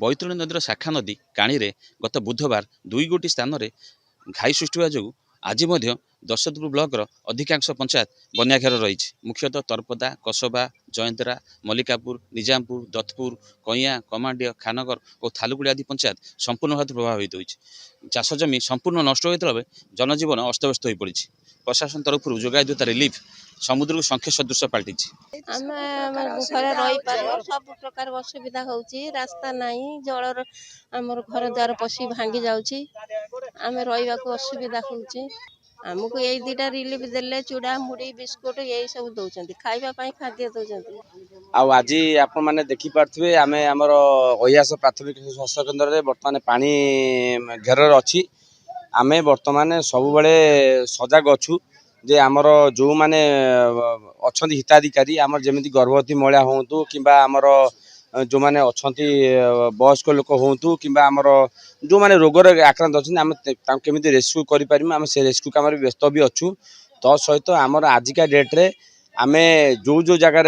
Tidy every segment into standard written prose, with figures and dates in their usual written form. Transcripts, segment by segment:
बैतरणी नदीर शाखा नदी काणी गत बुधवार दुई गोटी स्थान में घाई सृष्टि होगा जो आज दशरथपुर ब्लॉक अधिकांश पंचायत बन्या घेर रही। मुख्यतः तरपदा, कसबा, जयंतरा, मल्लिकापुर, निजामपुर, दत्तपुर, कईया, कमांडिया, खानगर और थालुकुड़ी आदि पंचायत संपूर्ण भाव प्रभावित होती। चाष जमी संपूर्ण नष्ट होता जनजीवन अस्तव्यस्त हो पड़ी। प्रशासन तरफ जोगाई देता रिलीफ समुद्र को संख्या सदृश पलटि। सब प्रकार असुविधा होची, रास्ता नहीं, जल आमर घर द्वार पशी भांगी जाउची, आमे रहिबा को असुविधा होची। हमको यही दुटा रिलीफ देले चूड़ा मुड़ी बिस्कुट यही सब दौरान खाइबा खाद्य दौरान। आज आप मैंने देखी पारे आम आमर अहियास प्राथमिक स्वास्थ्य केन्द्र में बर्तमान पानी घेर अच्छी। आम बर्तमान सब सजग अच्छु जे आमर जो मैंने अच्छा हिताधिकारी आमर जमी गर्भवती महिला हूँ कि आमर जो मैंने अच्छा वयस्क लोक हूँ कि आमर जो मैंने रोगर आक्रांत अच्छे आम केमी रेस्क्यू करें से रेस्क्यू कम व्यस्त भी अच्छु। तो सहित आमर आजिका डेट्रे आम जो जो जगार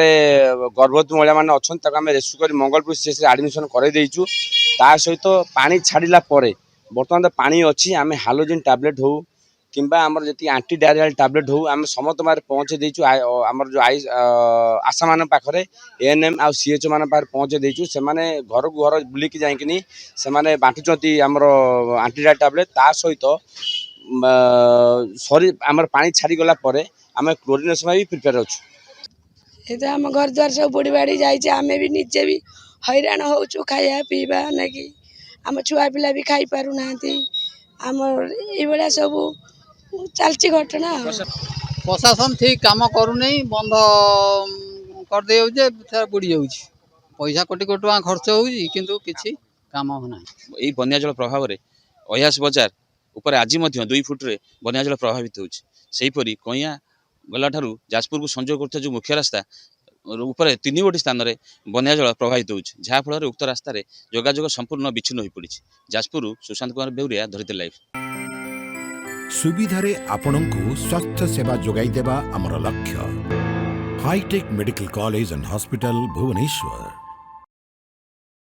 गर्भवती महिला मैंने अच्छा आम रेस्क्यू कर मंगलपुर सी आडमिशन करदेचु। ता सहित पानी छाड़ा बर्तमान पानी अच्छी आम हालोजेन टैबलेट हो कि आमर जी आंटी डायरियल टैबलेट हो आम समस्त मारे पहुँचे देचु। आमर जो आशा मान पाखे एएनएम आ सीएचओ मान पाखे पहुँचे देचु। से माने घर को घर बुलिकी जाइकिनी से माने बांटुचंती आमर आंटी डायरियल टैबलेट। ता सहित सरी आमर पानी छाड़ी गला परे आम क्लोरीनेशन भी प्रिपेयर अच्छु। ये तो आम घर द्वार सब बुड़ी बाड़ी जाइए, आम भी निजे भी हैरान होचु खाया पीवा नाकि आम छुआ पिला भी खाई पारु नांती। आम ये सब चलती घटना। प्रशासन ठीक काम करूनी, बंद कर दे बुड़ी जाऊँ। पैसा कोटी कोटी टका खर्च होउची किंतु किछि काम होना। यही बन्या जल प्रभाव में अहियास बजार उपर आज 2 फुट रे बन्या जल प्रभावित होउची। सेहीपरि कईया गला ठारू जाजपुर को संजोग करता जो मुख्य रास्ता ऊपर 3 गोटी स्थान में बन्या जल प्रभावित होउची, जहाँफल उक्त रास्ता जोगाजोग संपूर्ण विच्छिन्न हो पड़ी। जाजपुर सुशांत कुमार बेउरिया, धरित्री लाइव। सुविधारे आपणंकु स्वास्थ्य सेवा जोगाई देबा हमर लक्ष्य। Hi tech medical college and hospital Bhubaneswar.